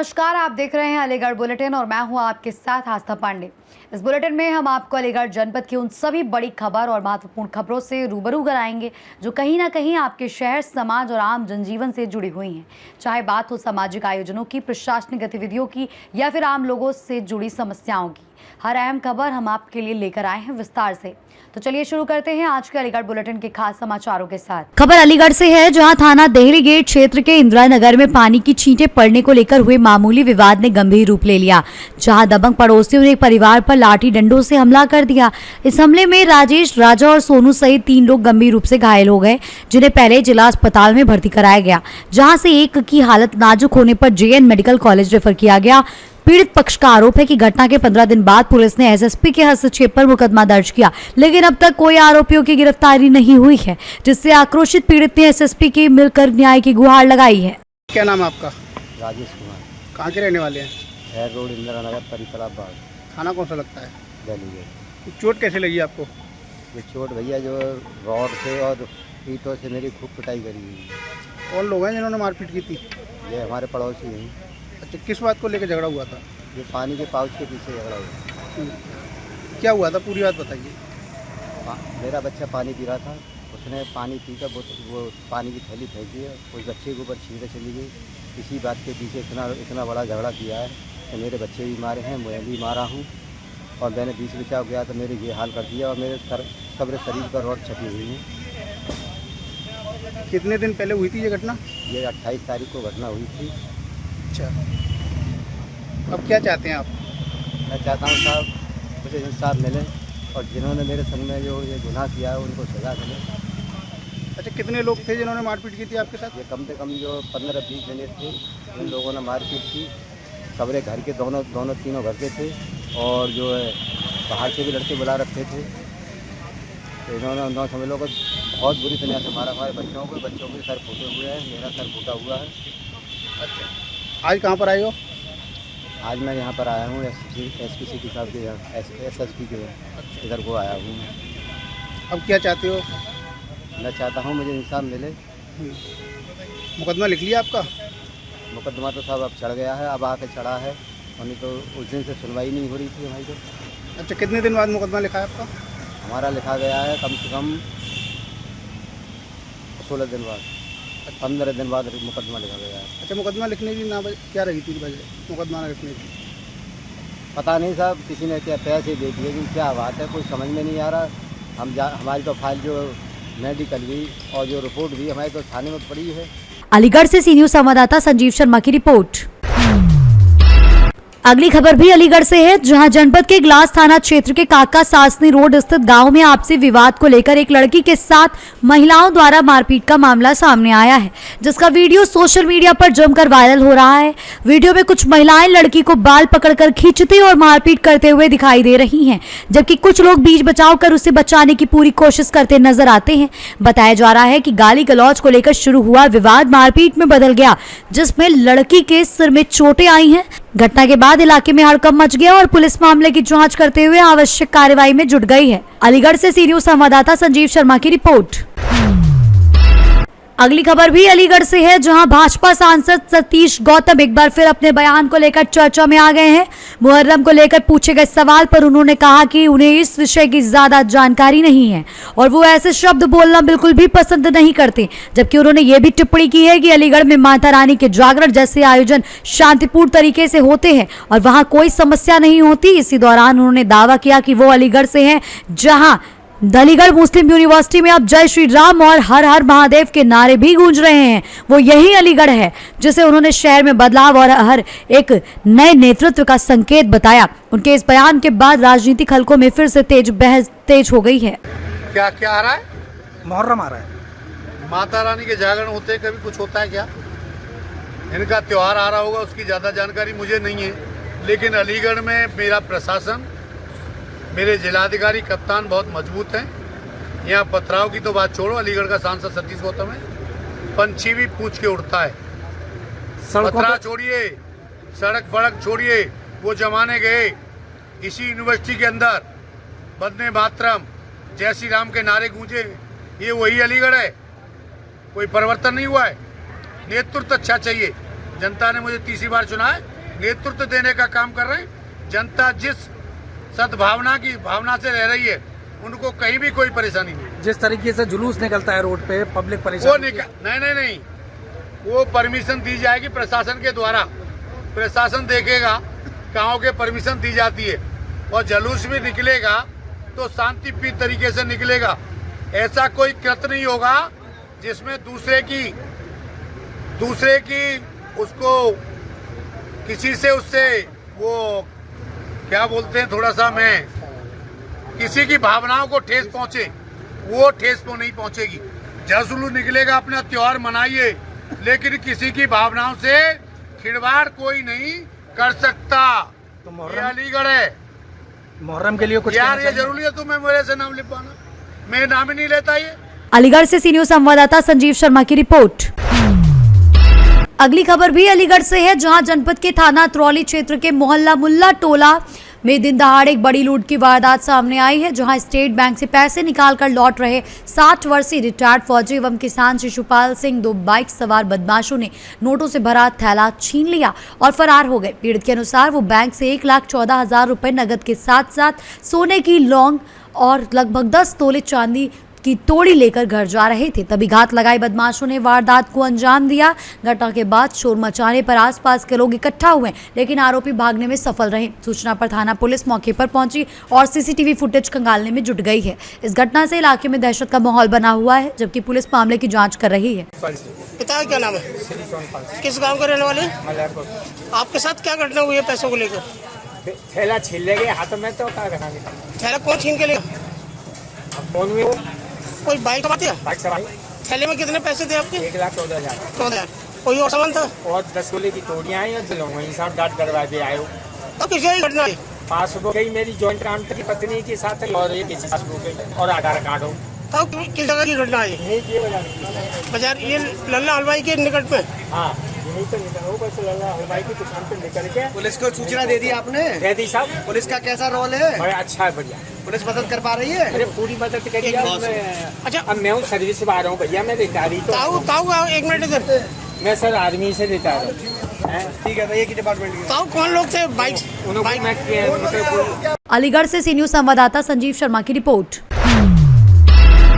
नमस्कार, आप देख रहे हैं अलीगढ़ बुलेटिन और मैं हूं आपके साथ आस्था पांडे। इस बुलेटिन में हम आपको अलीगढ़ जनपद की उन सभी बड़ी खबर और महत्वपूर्ण खबरों से रूबरू कराएंगे जो कहीं ना कहीं आपके शहर, समाज और आम जनजीवन से जुड़ी हुई हैं। चाहे बात हो सामाजिक आयोजनों की, प्रशासनिक गतिविधियों की या फिर आम लोगों से जुड़ी समस्याओं की, हर अहम खबर हम आपके लिए लेकर आए हैं विस्तार से। तो चलिए शुरू करते हैं आज के अलीगढ़ बुलेटिन के खास समाचारों के साथ। खबर अलीगढ़ से है, जहां थाना देहरी गेट क्षेत्र के इंदिरा नगर में पानी की छींटें पड़ने को लेकर हुए मामूली विवाद ने गंभीर रूप ले लिया, जहां दबंग पड़ोसियों ने एक परिवार पर लाठी डंडों से हमला कर दिया। इस हमले में राजेश, राजा और सोनू सहित 3 लोग गंभीर रूप से घायल हो गए, जिन्हें पहले जिला अस्पताल में भर्ती कराया गया, जहाँ से एक की हालत नाजुक होने पर JN मेडिकल कॉलेज रेफर किया गया। पीड़ित पक्ष का आरोप है कि घटना के 15 दिन बाद पुलिस ने SSP के हस्तक्षेप पर मुकदमा दर्ज किया, लेकिन अब तक कोई आरोपियों की गिरफ्तारी नहीं हुई है, जिससे आक्रोशित पीड़ित ने SSP की मिलकर न्याय की गुहार लगाई है। क्या नाम है आपका? राजेश कुमार। कहाँ के रहने वाले हैं? खैर रोड, इंदिरा नगर, परिसराब बाग, थाना कौन सा लगता है? दिल्ली गेट। चोट कैसे लगी आपको? ये चोट भैया जो रॉड से और ईंटों से मेरी खूब पिटाई करी हुई है। कौन लोग हैं जिन्होंने मारपीट की थी? ये हमारे पड़ोसी हैं। अच्छा, किस बात को लेकर झगड़ा हुआ था? ये पानी के पाउच के पीछे झगड़ा हुआ। क्या हुआ था, पूरी बात बताइए। मेरा बच्चा पानी पी रहा था, उसने पानी पीकर वो पानी की थैली फेंकी है, उस बच्चे के ऊपर छींटे चली गई। इसी बात के पीछे इतना बड़ा झगड़ा किया है कि मेरे बच्चे भी मारे हैं, मैं भी मारा हूँ, और मैंने बीच बचाव किया तो मेरे ये हाल कर दिया, और मेरे सबरे शरीर पर रॉड छपी हुई है। कितने दिन पहले हुई थी ये घटना? ये 28 तारीख को घटना हुई थी। अच्छा, अब क्या चाहते हैं आप? मैं चाहता हूँ साहब मुझे इंसाफ मिले, और जिन्होंने मेरे संग में जो ये गुनाह किया है उनको सज़ा मिले। अच्छा, कितने लोग थे जिन्होंने मारपीट की थी आपके साथ? ये कम से कम जो 15-20 जने थे, इन लोगों ने मारपीट की। सबरे घर के तीनों घर के थे, और जो है बाहर से भी लड़के बुला रखे थे। तो इन्होंने उन समझ लो को बहुत बुरी तरह से मारा। हमारे बच्चों के सर फूटे हुए हैं, मेरा सर फूटा हुआ है। अच्छा, आज कहाँ पर आए हो? आज मैं यहाँ पर आया हूँ SPC साहब के यहाँ, SSP के इधर को आया हूँ। अब क्या चाहते हो? मैं चाहता हूँ मुझे इंसाफ मिले। मुकदमा लिख लिया आपका? मुकदमा तो साहब अब चढ़ गया है, अब आके चढ़ा है, और नहीं तो उस दिन से सुनवाई नहीं हो रही थी हमारी। तो अच्छा, कितने दिन बाद मुकदमा लिखा है आपका? हमारा लिखा गया है कम से कम 16 दिन बाद, 15 दिन बाद मुकदमा लिखा गया है। अच्छा, मुकदमा लिखने की ना क्या रही थी वजह मुकदमा न लिखने की? पता नहीं साहब, किसी ने क्या पैसे दे दिए कि क्या बात है, कोई समझ में नहीं आ रहा। हमारी तो फाइल जो मेडिकल भी और जो रिपोर्ट भी हमारे तो थाने में पड़ी है। अलीगढ़ से CNews संवाददाता संजीव शर्मा की रिपोर्ट। अगली खबर भी अलीगढ़ से है, जहां जनपद के ग्लास थाना क्षेत्र के काका सासनी रोड स्थित गांव में आपसी विवाद को लेकर एक लड़की के साथ महिलाओं द्वारा मारपीट का मामला सामने आया है, जिसका वीडियो सोशल मीडिया पर जमकर वायरल हो रहा है। वीडियो में कुछ महिलाएं लड़की को बाल पकड़कर खींचती और मारपीट करते हुए दिखाई दे रही हैं, जबकि कुछ लोग बीच बचाव कर उसे बचाने की पूरी कोशिश करते नजर आते हैं। बताया जा रहा है कि गाली गलौज को लेकर शुरू हुआ विवाद मारपीट में बदल गया, जिसमें लड़की के सिर में चोटें आई हैं। घटना के बाद इलाके में हड़कंप मच गया और पुलिस मामले की जांच करते हुए आवश्यक कार्रवाई में जुट गई है। अलीगढ़ से CNews संवाददाता संजीव शर्मा की रिपोर्ट। अगली खबर भी अलीगढ़ से है, जहां भाजपा सांसद सतीश गौतम एक बार फिर अपने बयान को लेकर चर्चा में आ गए हैं। मुहर्रम को लेकर पूछे गए सवाल पर उन्होंने कहा कि उन्हें इस विषय की ज्यादा जानकारी नहीं है और वो ऐसे शब्द बोलना बिल्कुल भी पसंद नहीं करते, जबकि उन्होंने ये भी टिप्पणी की है कि अलीगढ़ में माता रानी के जागरण जैसे आयोजन शांतिपूर्ण तरीके से होते हैं और वहां कोई समस्या नहीं होती। इसी दौरान उन्होंने दावा किया कि वो अलीगढ़ से हैं, जहां अलीगढ़ मुस्लिम यूनिवर्सिटी में अब जय श्री राम और हर हर महादेव के नारे भी गूंज रहे हैं। वो यही अलीगढ़ है जिसे उन्होंने शहर में बदलाव और हर एक नए नेतृत्व का संकेत बताया। उनके इस बयान के बाद राजनीतिक हलकों में फिर से बहस तेज हो गई है। क्या क्या आ रहा है? मुहर्रम आ रहा है। माता रानी के जागरण होते हैं, कभी कुछ होता है क्या? इनका त्योहार आ रहा होगा, उसकी ज़्यादा जानकारी मुझे नहीं है, लेकिन अलीगढ़ में मेरा प्रशासन, मेरे जिलाधिकारी कप्तान बहुत मजबूत हैं। यहाँ पथराव की तो बात छोड़ो, अलीगढ़ का सांसद सतीश गौतम है, पंछी भी पूछ के उड़ता है। पथरा छोड़िए, सड़क फड़क छोड़िए, वो जमाने गए। इसी यूनिवर्सिटी के अंदर वंदे मातरम, जय श्री राम के नारे गूंजे, ये वही अलीगढ़ है। कोई परिवर्तन नहीं हुआ है। नेतृत्व अच्छा चाहिए। जनता ने मुझे तीसरी बार चुना है, नेतृत्व देने का काम कर रहे हैं। जनता जिस सद्भावना की भावना से रह रही है उनको कहीं भी कोई परेशानी नहीं। जिस तरीके से जुलूस निकलता है रोड पे, पब्लिक परेशान नहीं, वो परमिशन दी जाएगी प्रशासन के द्वारा। प्रशासन देखेगा कहाँ के परमिशन दी जाती है, और जुलूस भी निकलेगा तो शांतिप्रिय तरीके से निकलेगा। ऐसा कोई कृत्य नहीं होगा जिसमें दूसरे की उसको किसी से उससे वो क्या बोलते हैं, थोड़ा सा मैं किसी की भावनाओं को ठेस पहुंचे, वो ठेस तो नहीं पहुंचेगी। जुलूस निकलेगा, अपना त्योहार मनाइए, लेकिन किसी की भावनाओं से खिलवाड़ कोई नहीं कर सकता। तो ये अलीगढ़ है। मुहर्रम के लिए कुछ यार ये जरूरी है तुम्हें मेरे से नाम लिखवाना? मैं नाम ही नहीं लेता। ये अलीगढ़ से सीनियर संवाददाता संजीव शर्मा की रिपोर्ट। अगली खबर भी अलीगढ़ से है, जहां जनपद के थाना अतरौली क्षेत्र के मोहल्ला मुल्ला टोला में दिन दहाड़ एक बड़ी लूट की वारदात सामने आई है, जहां स्टेट बैंक से पैसे निकालकर लौट रहे 60 वर्षीय रिटायर्ड फौजी एवं किसान शिशुपाल सिंह 2 बाइक सवार बदमाशों ने नोटों से भरा थैला छीन लिया और फरार हो गए। पीड़ित के अनुसार वो बैंक से 1,14,000 रुपए नगद के साथ साथ सोने की लौंग और लगभग 10 तोले चांदी की तोड़ी लेकर घर जा रहे थे, तभी घात लगाए बदमाशों ने वारदात को अंजाम दिया। घटना के बाद शोर मचाने पर आसपास के लोग इकट्ठा हुए, लेकिन आरोपी भागने में सफल रहे। सूचना पर थाना पुलिस मौके पर पहुंची और सीसीटीवी फुटेज खंगालने में जुट गई है। इस घटना से इलाके में दहशत का माहौल बना हुआ है, जबकि पुलिस मामले की जाँच कर रही है। पिता क्या नाम है? किस गाँव के रहने वाले? आपके साथ क्या घटना हुई है पैसों को लेकर? थैला छीन ले गए हाथों में, तो क्या करेंगे? थैला कौन छीन के ले? फोन में कोई बाइक बात है? बाइक सवारी। थैले में कितने पैसे थे आपके? 1,14,000। 14,000। कोई और सामान था? और 10 तोले की तोड़ियाँ आई और वहीं साथ गार्ड करवा के आए हो। तो किसी घटना है? पासबुक गई मेरी जॉइंट अकाउंट की पत्नी के साथ और एक किसी पासबुक और आधार कार्ड हो। तो किस जगह की घटना है? बाजार ये लल्ला हलवाई के निकट में? हाँ, यही तो निकल हो, बस लल्ला हलवाई की दुकान पे निकल के। पुलिस को सूचना दे दी आपने? दे दी साहब। पुलिस का कैसा रोल है? बड़ा अच्छा है, बढ़िया। पुलिस मदद कर पा रही है? अरे पूरी मदद करिए। अच्छा, अब मैं हूँ सर्विस से बाहर हूँ भैया, मैं रिटायरी तो ताऊ एक मिनट इधर। मैं सर आर्मी से रिटायर हूँ। ठीक है, तो एक ही डिपार्टमेंट की। ताऊ कौन लोग थे? बाइक। अलीगढ़ से सीनियर संवाददाता संजीव शर्मा की रिपोर्ट।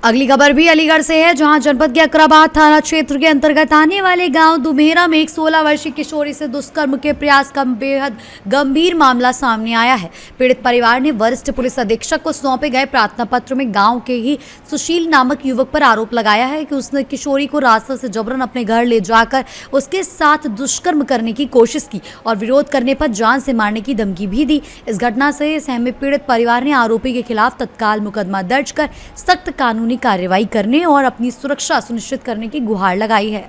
अगली खबर भी अलीगढ़ से है, जहां जनपद के अकराबाद थाना क्षेत्र के अंतर्गत आने वाले गांव दुमेरा में एक 16 वर्षीय किशोरी से दुष्कर्म के प्रयास का बेहद गंभीर मामला सामने आया है। पीड़ित परिवार ने वरिष्ठ पुलिस अधीक्षक को सौंपे गए प्रार्थना पत्र में गांव के ही सुशील नामक युवक पर आरोप लगाया है कि उसने किशोरी को रास्ते से जबरन अपने घर ले जाकर उसके साथ दुष्कर्म करने की कोशिश की और विरोध करने पर जान से मारने की धमकी भी दी। इस घटना से सहमे पीड़ित परिवार ने आरोपी के खिलाफ तत्काल मुकदमा दर्ज कर सख्त कानूनी कार्रवाई करने और अपनी सुरक्षा सुनिश्चित करने की गुहार लगाई है।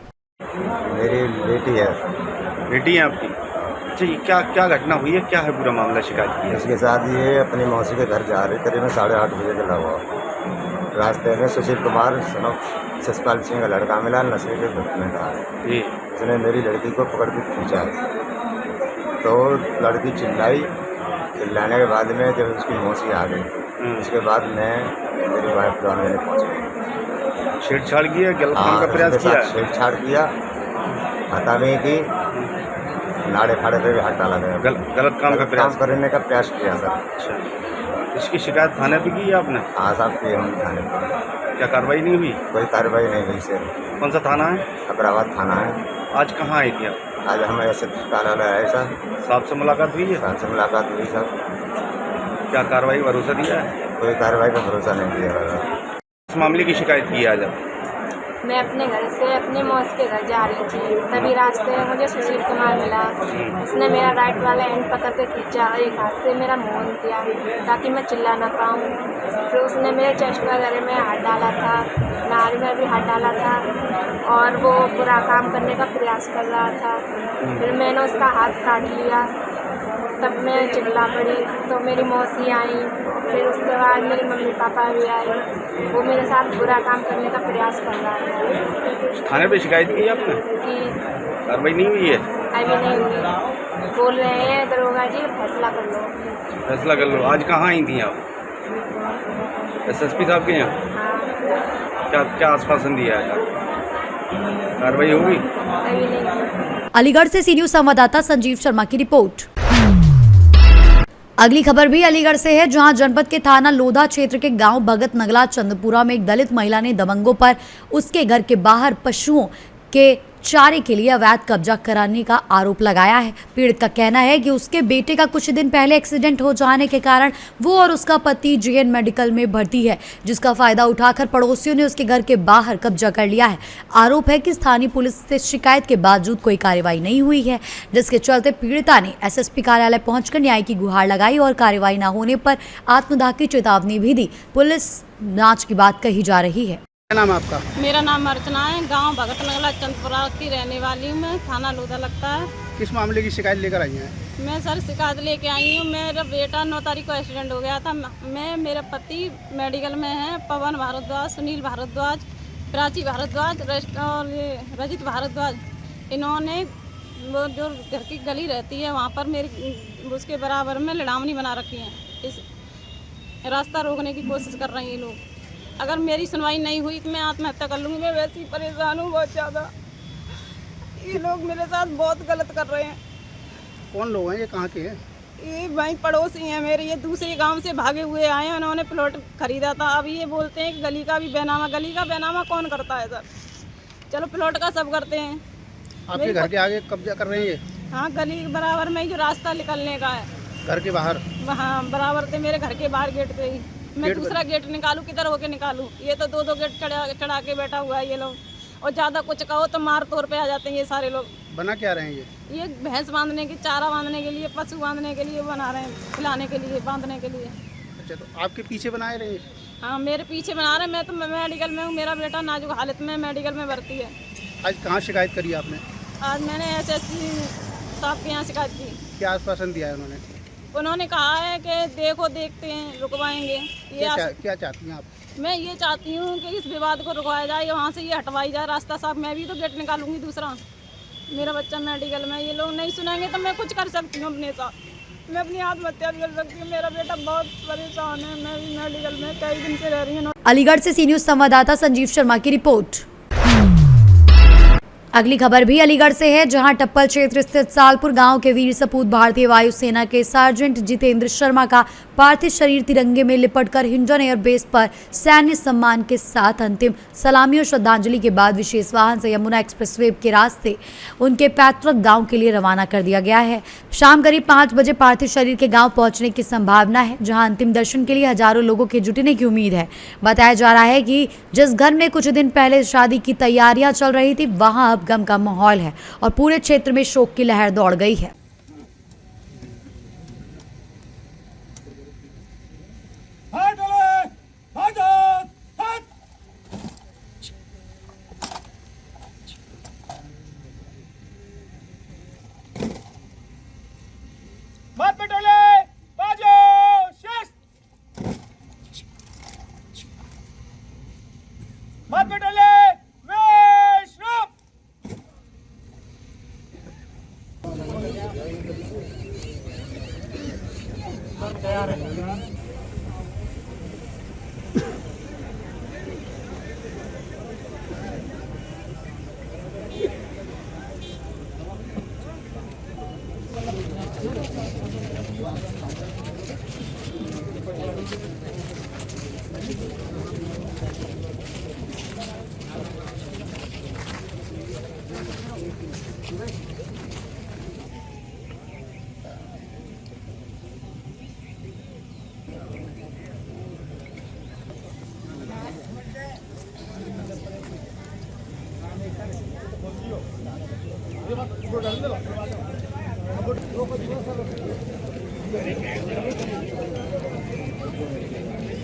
मेरी बेटी है। बेटी है आपकी? अच्छा, ये क्या घटना हुई है, क्या है पूरा मामला, शिकायत की है? इसके साथ ये अपनी मौसी के घर जा रहे, करीब 8:30 बजे चला हुआ। रास्ते में सुशील कुमार सनफ ससपाल सिंह का लड़का मिला, नशे के धुत में था। उसने मेरी लड़की को पकड़ के खींचा, तो लड़की चिल्लाने के बाद में जब उसकी मौसी आ गई, उसके बाद मैं मेरी वाइफ को मैंने पहुँचा। छेड़छाड़ की है, गलत काम का प्रयास किया है? छेड़छाड़ किया, हता नहीं की, नाड़े फाड़े पे भी हाथ डाला गया। गलत काम का प्रयास करने का प्रयास किया सर। अच्छा, इसकी शिकायत थाने पे की है आपने? हाँ साहब, की हम थाने पर। क्या कार्रवाई नहीं हुई? कोई कार्रवाई नहीं हुई सर। कौन सा थाना है? अकराबाद थाना है। आज कहाँ आई थी आप? आज हमें ऐसे कार्यालय आए सर। साहब से मुलाकात हुई है? साहब से मुलाकात हुई सर। क्या कार्रवाई भरोसा दिया है? कोई कार्रवाई का भरोसा नहीं दिया। इस मामले की शिकायत की है आज आप? मैं अपने घर से अपने मौसी के घर जा रही थी, तभी रास्ते में मुझे सुशील कुमार मिला। उसने मेरा राइट वाला एंड पकड़ के खींचा, एक हाथ से मेरा मुँह किया ताकि मैं चिल्ला ना पाऊँ। फिर उसने मेरे चेस्ट वगैरह में हाथ डाला था, नाड़ी में भी हाथ डाला था और वो बुरा काम करने का प्रयास कर रहा था। फिर मैंने उसका हाथ काट लिया, तब मैं चिल्ला पड़ी तो मेरी मौसी आई। फिर उसके बाद मेरे मम्मी पापा भी आए, वो मेरे साथ बुरा काम करने का प्रयास कर रहा था। थाने पे शिकायत की आपने? कि कार्रवाई नहीं हुई है? अभी नहीं हुई। बोल रहे हैं दरोगा जी फैसला कर लो। फैसला कर लो। आज कहाँ आई थी आप? SSP साहब के यहाँ? हाँ। क्या आश्वासन दिया है? कार्रवाई होगी? अभी नहीं। अलीगढ़ से सी न्यूज संवाददाता संजीव शर्मा की रिपोर्ट। अगली खबर भी अलीगढ़ से है, जहां जनपद के थाना लोधा क्षेत्र के गांव भगत नगला चंदपुरा में एक दलित महिला ने दबंगों पर उसके घर के बाहर पशुओं के चारे के लिए अवैध कब्जा कराने का आरोप लगाया है। पीड़ित का कहना है कि उसके बेटे का कुछ दिन पहले एक्सीडेंट हो जाने के कारण वो और उसका पति जेएन मेडिकल में भर्ती है, जिसका फायदा उठाकर पड़ोसियों ने उसके घर के बाहर कब्जा कर लिया है। आरोप है कि स्थानीय पुलिस से शिकायत के बावजूद कोई कार्रवाई नहीं हुई है, जिसके चलते पीड़िता ने एसएसपी कार्यालय पहुंचकर न्याय की गुहार लगाई और कार्रवाई न होने पर आत्मदाह की चेतावनी भी दी। पुलिस जांच की बात कही जा रही है। क्या नाम है आपका? मेरा नाम अर्चना है, गांव भगत नगला चंदपुरा की रहने वाली हूँ मैं, थाना लोधा लगता है। किस मामले की शिकायत लेकर आई हैं? मैं सर शिकायत लेके आई हूँ। मेरा बेटा 9 तारीख को एक्सीडेंट हो गया था। मैं मेरे पति मेडिकल में हैं, पवन भारद्वाज, सुनील भारद्वाज, प्राची भारद्वाज और रजित भारद्वाज। इन्होंने वो जो घर की गली रहती है वहाँ पर मेरी उसके बराबर में लड़ावनी बना रखी है। इस रास्ता रोकने की कोशिश कर रहे हैं ये लोग। अगर मेरी सुनवाई नहीं हुई तो मैं आत्महत्या कर लूँगी। मैं वैसे ही परेशान हूँ बहुत ज़्यादा। ये लोग मेरे साथ बहुत गलत कर रहे हैं। कौन लोग हैं? ये कहाँ के हैं? ये भाई पड़ोसी हैं मेरे, ये दूसरे गांव से भागे हुए आए हैं। उन्होंने प्लॉट खरीदा था। अभी ये बोलते हैं कि गली का भी बैनामा। गली का बैनामा कौन करता है सर? चलो प्लॉट का सब करते हैं। आपके घर के आगे कब्जा कर रहे हैं ये? हाँ, गली के बराबर में ही जो रास्ता निकलने का है, घर के बाहर? वहाँ बराबर से मेरे घर के बाहर गेट पे ही। मैं दूसरा गेट निकालूं, किधर होके निकालूं? ये तो 2-2 गेट चढ़ा के बैठा हुआ है ये लोग। और ज़्यादा कुछ कहो तो मार तोड़ पे आ जाते हैं ये सारे लोग। बना क्या रहे हैं ये भैंस बांधने की, चारा बांधने के लिए, पशु बांधने के लिए बना रहे हैं, खिलाने के लिए, बांधने के लिए। अच्छा, तो आपके पीछे बनाए रहे हैं? हाँ, मेरे पीछे बना रहे हैं। मैं तो मेडिकल में हूँ, मेरा बेटा नाजुक हालत में मेडिकल में भर्ती है। आज कहाँ शिकायत करी आपने? आज मैंने एसएसपी साहब के यहाँ शिकायत की। क्या आश्वासन दिया है उन्होंने? उन्होंने कहा है कि देखो, देखते हैं, रुकवाएंगे। क्या चाहती हैं आप? मैं ये चाहती हूँ कि इस विवाद को रुकवाया जाए, वहाँ से ये हटवाई जाए रास्ता साफ। मैं भी तो गेट निकालूंगी दूसरा। मेरा बच्चा मेडिकल में, ये लोग नहीं सुनेंगे तो मैं कुछ कर सकती हूँ अपने साथ। मैं अपनी आत्महत्या भी कर सकती हूँ। मेरा बेटा बहुत परेशान है। मैं भी मेडिकल में कई दिन से रह रही हूँ। अलीगढ़ से सी न्यूज संवाददाता संजीव शर्मा की रिपोर्ट। अगली खबर भी अलीगढ़ से है, जहां टप्पल क्षेत्र स्थित सालपुर गांव के वीर सपूत भारतीय वायुसेना के सार्जेंट जितेंद्र शर्मा का पार्थिव शरीर तिरंगे में लिपटकर हिंडन एयरबेस पर सैन्य सम्मान के साथ अंतिम सलामी और श्रद्धांजलि के बाद विशेष वाहन से यमुना एक्सप्रेसवे के रास्ते उनके पैतृक गांव के लिए रवाना कर दिया गया है। शाम करीब 5 बजे पार्थिव शरीर के गांव पहुंचने की संभावना है, जहां अंतिम दर्शन के लिए हजारों लोगों के जुटने की उम्मीद है। बताया जा रहा है कि जिस घर में कुछ दिन पहले शादी की तैयारियां चल रही थी, वहां अब गम का माहौल है और पूरे क्षेत्र में शोक की लहर दौड़ गई है।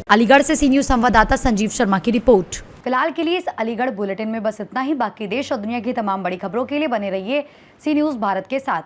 अलीगढ़ से सी न्यूज संवाददाता संजीव शर्मा की रिपोर्ट। फिलहाल के लिए इस अलीगढ़ बुलेटिन में बस इतना ही। बाकी देश और दुनिया की तमाम बड़ी खबरों के लिए बने रहिए सी न्यूज भारत के साथ।